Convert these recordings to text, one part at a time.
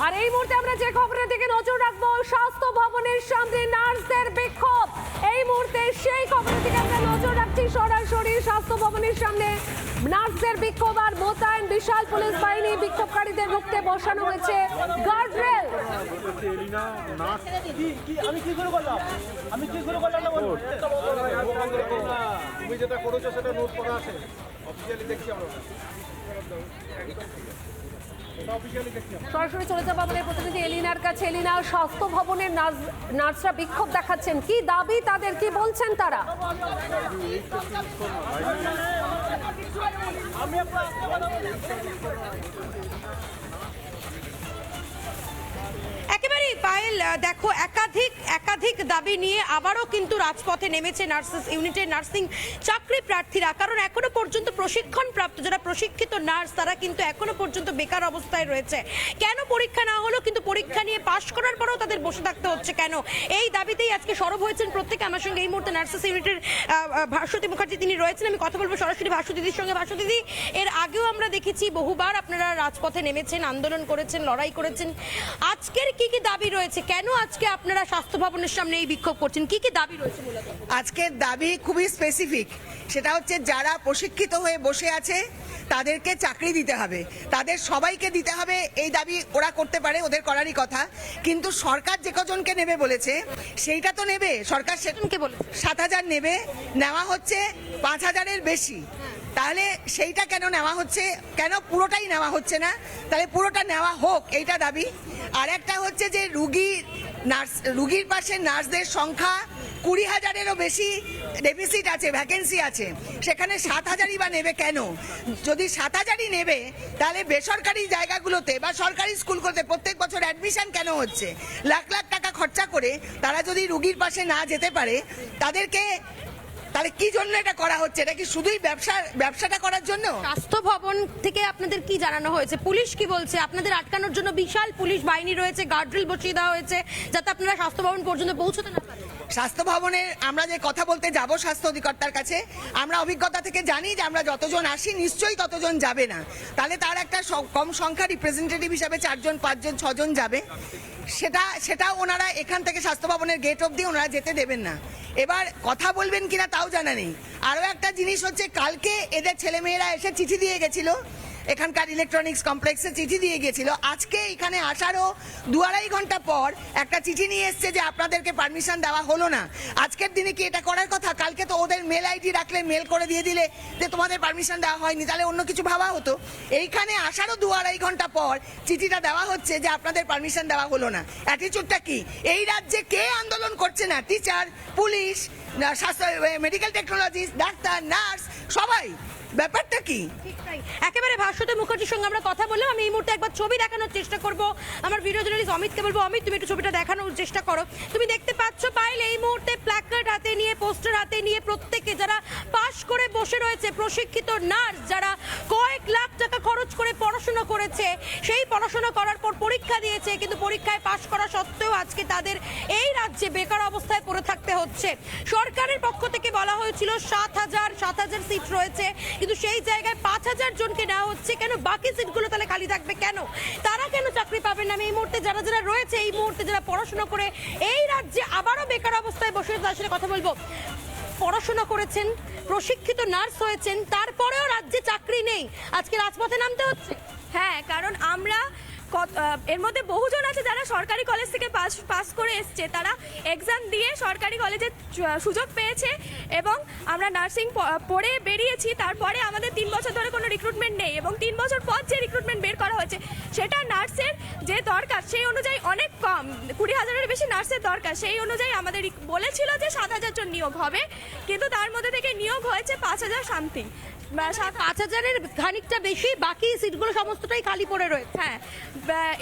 আর এই মুহূর্তে আমরা যে খবরের দিকে নজর রাখবো, স্বাস্থ্য ভবনের সামনে নার্সদের বিক্ষোভ। এই মুহূর্তে সেই খবরের দিকে আমরা নজর রাখছি, সরাসরি স্বাস্থ্য ভবনের সামনে নার্সদের বিক্ষোভ আর মোতায়েন বিশাল পুলিশ বাহিনী। বিক্ষোভকারীদের রুখতে বসানো হয়েছে গার্ডরেল। তুমি যেটা করেছো সেটা নোট করা আছে, অফিসিয়ালি দেখছি আমরা। সরাসরি চলে যাবো আমাদের প্রতিনিধি এলিনার কাছে। এলিনা, স্বাস্থ্য ভবনের নার্সরা বিক্ষোভ দেখাচ্ছেন, কি দাবি তাদের, কি বলছেন তারা? একেবারেই পায়েল, দেখো একাধিক দাবি নিয়ে আবারও কিন্তু রাজপথে নেমেছে নার্সেস ইউনিটের নার্সিং চাকরি প্রার্থীরা। কারণ এখনো পর্যন্ত প্রশিক্ষণ প্রাপ্ত যারা প্রশিক্ষিত নার্স তারা কিন্তু এখনো পর্যন্ত বেকার অবস্থায় রয়েছে। কেন পরীক্ষা না হলো, কিন্তু পরীক্ষা নিয়ে পাশ করার পরেও তাদের বসে থাকতে হচ্ছে কেন? এই দাবিতেই আজকে সরব হয়েছেন প্রত্যেকে। আমার সঙ্গে এই মুহূর্তে নার্সেস ইউনিটের ভাস্বতী মুখার্জি তিনি রয়েছেন। আমি কথা বলবো সরাসরি ভাস্বতী দিদির সঙ্গে। ভাস্বতী দিদি, এর আগেও আমরা দেখেছি বহুবার আপনারা রাজপথে নেমেছেন, আন্দোলন করেছেন, লড়াই করেছেন। আজকের কি কি দাবি রয়েছে? কেন আজকে আপনারা স্বাস্থ্য ভবনের সামনে এই বিক্ষোভ করছেন? কি কি দাবি রয়েছে মূলত? আজকের দাবি খুবই স্পেসিফিক, সেটা হচ্ছে যারা প্রশিক্ষিত হয়ে বসে আছে তাদেরকে চাকরি দিতে হবে, তাদের সবাইকে দিতে হবে। এই দাবি ওরা করতে পারে, ওদের করারই কথা, কিন্তু সরকার যে কজনকে নেবে বলেছে সেইটা তো নেবে। সরকার সেজনকে বলে 7,000 নেবে, নেওয়া হচ্ছে 5,000-এর বেশি। তাহলে সেইটা কেন নেওয়া হচ্ছে, কেন পুরোটাই নেওয়া হচ্ছে না? তাহলে পুরোটা নেওয়া হোক, এইটা দাবি। আর একটা হচ্ছে যে রুগীর পাশে নার্সদের সংখ্যা 20,000-এরও বেশি ডেফিসিট আছে, ভ্যাকেন্সি আছে, সেখানে 7,000-ই বা নেবে কেন? যদি 7,000-ই নেবে তাহলে বেসরকারি জায়গাগুলোতে বা সরকারি স্কুলগুলোতে প্রত্যেক বছর অ্যাডমিশন কেন হচ্ছে? লাখ লাখ টাকা খরচা করে তারা যদি রুগীর পাশে না যেতে পারে, তাদেরকে তাহলে কি জন্য এটা করা হচ্ছে? এটা কি শুধুই ব্যবসাটা করার জন্য? স্বাস্থ্য ভবন থেকে আপনাদের কি জানানো হয়েছে? পুলিশ কি বলছে? আপনাদের আটকানোর জন্য বিশাল পুলিশ বাহিনী রয়েছে, গার্ডরেল বসিয়ে দেওয়া হয়েছে যাতে আপনারা স্বাস্থ্য ভবন পর্যন্ত পৌঁছতে না পারেন। স্বাস্থ্য ভবনে আমরা যে কথা বলতে যাব স্বাস্থ্য অধিকর্তার কাছে, আমরা অভিজ্ঞতা থেকে জানি যে আমরা যতজন আসি নিশ্চয়ই ততজন যাবে না। তাহলে তার একটা কম সংখ্যা রিপ্রেজেন্টেটিভ হিসাবে 4জন 5জন 6জন যাবে, সেটা ওনারা এখান থেকে স্বাস্থ্য ভবনের গেট অবধি ওনারা যেতে দেবেন না। এবার কথা বলবেন কিনা তাও জানা নেই। আরও একটা জিনিস হচ্ছে, কালকে এদের ছেলেমেয়েরা এসে চিঠি দিয়ে গেছিল, এখানকার ইলেকট্রনিক্স কমপ্লেক্সে চিঠি দিয়ে গিয়েছিল। আজকে এখানে আসারও 2-2.5 ঘন্টা পর একটা চিঠি নিয়ে এসছে যে আপনাদেরকে পারমিশন দেওয়া হলো না। আজকের দিনে কি এটা করার কথা? কালকে তো ওদের মেল আইডি রাখলে মেল করে দিয়ে দিলে যে তোমাদের পারমিশন দেওয়া হয়নি, তাহলে অন্য কিছু ভাবা হতো। এইখানে আসারও 2-2.5 ঘন্টা পর চিঠিটা দেওয়া হচ্ছে যে আপনাদের পারমিশন দেওয়া হলো না। অ্যাটিচিউডটা কি? এই রাজ্যে কে আন্দোলন করছে না? টিচার, পুলিশ, স্বাস্থ্য, মেডিকেল টেকনোলজিস্ট, ডাক্তার, নার্স, সবাই। ব্যাপারটা কি? একেবারে ভাস্বতী মুখার্জির সঙ্গে আমরা কথা বললাম। আমি এই মুহূর্তে একবার ছবি দেখানোর চেষ্টা করব, আমার ভিডিও জার্নালিস্ট অমিতকে বলবো, অমিত তুমি একটু ছবিটা দেখানোর চেষ্টা করো। তুমি দেখতে পাচ্ছ পাইল এই মুহূর্তে প্ল্যাকার্ড হাতে নিয়ে, পোস্টার হাতে নিয়ে প্রত্যেকে যারা পাশ করে বসে রয়েছে, প্রশিক্ষিত নার্স যারা কয়েক লাখ টাকা খরচ করে পড়াশোনা করেছে, সেই পড়াশোনা করার পর পরীক্ষা দিয়েছে, কিন্তু পরীক্ষায় পাশ করা সত্ত্বেও আজকে তাদের এই রাজ্যে বেকার অবস্থায় পড়ে থাকতে হচ্ছে। সরকারের পক্ষ থেকে বলা হয়েছিল 7,000 সিট রয়েছে, কিন্তু সেই জায়গায় 5,000 জনকে নেওয়া হচ্ছে। কেন বাকি সিটগুলো তাহলে খালি থাকবে কেন? তারা কেন চাকরি পাবেন না? আমি এই মুহূর্তে যারা রয়েছে, এই মুহূর্তে যারা পড়াশোনা করে এই রাজ্যে আবারও বেকার অবস্থায় বসে তার সাথে কথা বলবো। পড়াশোনা করেছেন, প্রশিক্ষিত নার্স হয়েছেন, তারপরেও রাজ্যে চাকরি নেই, আজকে রাজপথে নামতে হচ্ছে। হ্যাঁ, কারণ আমরা এর মধ্যে বহুজন আছে যারা সরকারি কলেজ থেকে পাস করে এসছে, তারা এক্সাম দিয়ে সরকারি কলেজে সুযোগ পেয়েছে এবং আমরা নার্সিং পড়ে বেরিয়েছি। তারপরে আমাদের 3 বছর ধরে কোনো রিক্রুটমেন্ট নেই এবং 3 বছর পর যে রিক্রুটমেন্ট বের করা হয়েছে সেটা নার্সের যে দরকার সেই অনুযায়ী অনেক কম, 20,000-এর বেশি নার্সের দরকার। সেই অনুযায়ী আমাদের বলেছিল যে 7,000 জন নিয়োগ হবে, কিন্তু তার মধ্যে থেকে নিয়োগ হয়েছে 5,000 সামথিং। 5,000-এর খানিকটা বেশি, বাকি সিটগুলো সমস্তটাই খালি পড়ে রয়েছে। হ্যাঁ,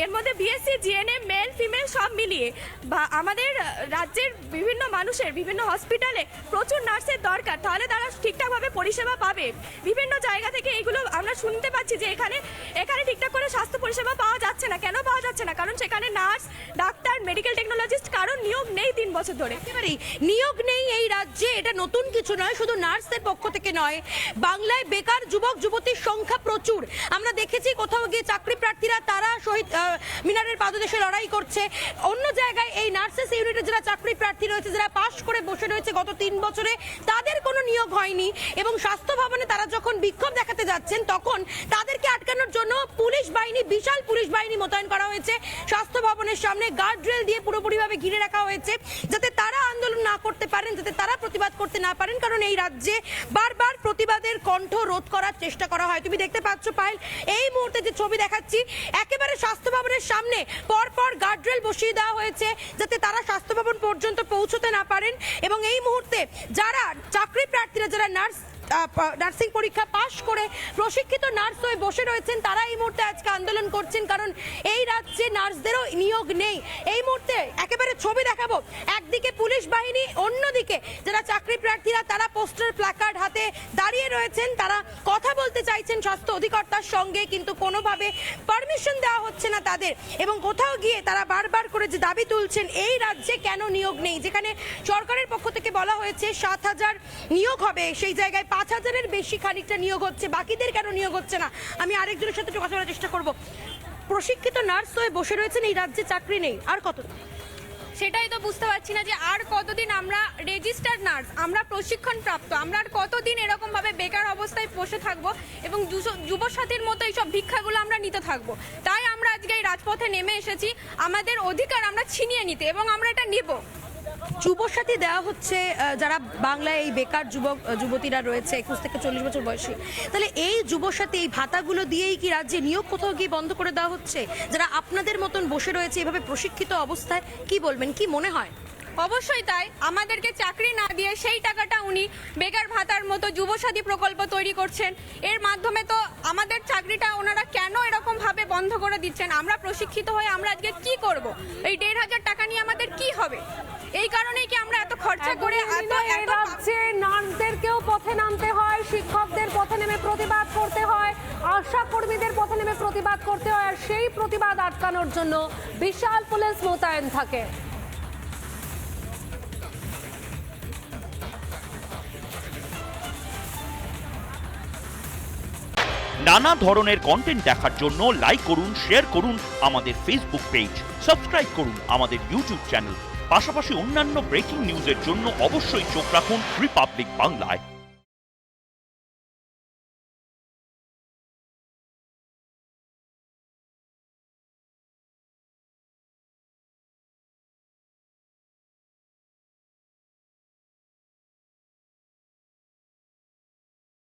এর মধ্যে বিএসসি, জিএনএম, মেল ফিমেল সব মিলিয়ে আমাদের রাজ্যের বিভিন্ন মানুষের বিভিন্ন হসপিটালে প্রচুর নার্সের দরকার, তাহলে তারা ঠিকঠাকভাবে পরিষেবা পাবে। বিভিন্ন জায়গা থেকে এইগুলো আমরা শুনতে পাচ্ছি যে এখানে ঠিকঠাক করে স্বাস্থ্য পরিষেবা পাওয়া যাচ্ছে না। কেন পাওয়া যাচ্ছে না? কারণ সেখানে নার্স, ডাক্তার, মেডিকেল টেকনোলজিস্ট কারণ নিয়োগ নেই 3 বছর ধরে। একেবারেই নিয়োগ নেই এই রাজ্যে, এটা নতুন কিছু নয়, শুধু নার্সদের পক্ষ থেকে নয়, বাংলায় জায়গায় বেকার যুবক যুবতীর সংখ্যা প্রচুর। আমরা দেখেছি কোথাও গিয়ে চাকরি প্রার্থীরা তারা শহীদ মিনারের পাদদেশে লড়াই করছে, অন্য জায়গায় এই নার্সেস ইউনিটে যারা চাকরি প্রার্থী রয়েছে, যারা পাশ করে বসে রয়েছে গত 3 বছরে, তাদের কোনো নিয়োগ হয়নি। এবং স্বাস্থ্য ভবনে তারা যখন বিক্ষোভ দেখাতে যাচ্ছেন তখন তাদেরকে আটকানোর জন্য পুলিশ বাহিনী, বিশাল পুলিশ বাহিনী মোতায়েন করা হয়েছে। স্বাস্থ্য ভবনের সামনে গার্ড রেল দিয়ে পুরোপুরিভাবে ঘিরে রাখা হয়েছে যাতে তারা আন্দোলন না করতে পারেন, যাতে তারা প্রতিবাদ করতে না পারেন, কারণ এই রাজ্যে বারবার প্রতিবাদের কণ্ঠ রোধ করার চেষ্টা করা হয়। তুমি দেখতে পাচ্ছ পায়েল, এই মুহূর্তে যে ছবি দেখাচ্ছি একেবারে স্বাস্থ্য ভবনের সামনে পরপর গার্ড রেল বসিয়ে দেওয়া হয়েছে যাতে তারা স্বাস্থ্য ভবন পর্যন্ত পৌঁছতে না পারেন। এবং এই মুহূর্তে যারা চাকরি প্রার্থীরা, যারা নার্সিং পরীক্ষা পাশ করে প্রশিক্ষিত নার্স হয়ে বসে রয়েছেন, তারা এই মুহূর্তে আজকে আন্দোলন করছেন, কারণ এই রাজ্যে নার্সদেরও নিয়োগ নেই। এই মুহূর্তে একেবারে ছবি দেখাবো, একদিকে পুলিশ বাহিনী, অন্যদিকে যারা চাকরি প্রার্থীরা তারা পোস্টার প্ল্যাকার্ড হাতে দাঁড়িয়ে রয়েছেন, তারা কথা বলতে চাইছেন স্বাস্থ্য অধিকর্তার সঙ্গে, কিন্তু কোনোভাবে পারমিশন দেওয়া হচ্ছে না তাদের। এবং কোথাও গিয়ে তারা বারবার করে যে দাবি তুলছেন, এই রাজ্যে কেন নিয়োগ নেই, যেখানে সরকারের পক্ষ থেকে বলা হয়েছে 7,000 নিয়োগ হবে, সেই জায়গায় 5,000-এর বেশি খানিকটা নিয়োগ হচ্ছে, বাকিদের কেন নিয়োগ হচ্ছে না? আমি আরেকজনের সাথে একটু কথা বলার চেষ্টা করব। প্রশিক্ষিত নার্স হয়ে বসে রয়েছেন, এই রাজ্যে চাকরি নেই, আর কত? সেটাই তো বুঝতে পারছি না যে আর কতদিন আমরা রেজিস্টার্ড নার্স, আমরা প্রশিক্ষণ প্রাপ্ত, আমরা আর কতদিন এরকম ভাবে বেকার অবস্থায় বসে থাকবো এবং যুবসাথীর মতো এইসব ভিক্ষাগুলো আমরা নিতে থাকবো। তাই আমরা আজকে এই রাজপথে নেমে এসেছি আমাদের অধিকার আমরা ছিনিয়ে নিতে, এবং আমরা এটা নেব। যুবসাথী দেওয়া হচ্ছে যারা বাংলায় এই বেকার যুবক যুবতীরা রয়েছে 21 থেকে 40 বছর বয়সী, তাহলে এই যুবসাথী, এই ভাতাগুলো দিয়েই কি রাজ্যে নিয়োগ কোথাও গিয়ে বন্ধ করে দেওয়া হচ্ছে? যারা আপনাদের মতন বসে রয়েছে এভাবে প্রশিক্ষিত অবস্থায়, কি বলবেন, কি মনে হয়? অবশ্যই তাই, আমাদেরকে চাকরি না দিয়ে সেই টাকাটা উনি বেকার ভাতার মতো যুবসাথী প্রকল্প তৈরি করছেন। এর মাধ্যমে তো আমাদের চাকরিটা ওনারা কেন এরকম ভাবে বন্ধ করে দিচ্ছেন? আমরা প্রশিক্ষিত হয়ে আমরা আজকে কি করব? এই 1,500 টাকা নিয়ে আমাদের কি হবে? এই কারণেই কি আমরা এত খরচা করে এই রাজ্যে নার্সদেরকেও পথে নামতে হয়, শিক্ষকদের পথে নেমে প্রতিবাদ করতে হয়, আশা কর্মীদের পথে নেমে প্রতিবাদ করতে হয়, আর সেই প্রতিবাদ আটকানোর জন্য বিশাল পুলিশ মোতায়েন থাকে। নানা ধরনের কন্টেন্ট দেখার জন্য লাইক করুন, শেয়ার করুন আমাদের ফেসবুক পেজ, সাবস্ক্রাইব করুন আমাদের ইউটিউব চ্যানেল। পাশাপাশি অন্যান্য ব্রেকিং নিউজের জন্য অবশ্যই চোখ রাখুন রিপাবলিক বাংলায়।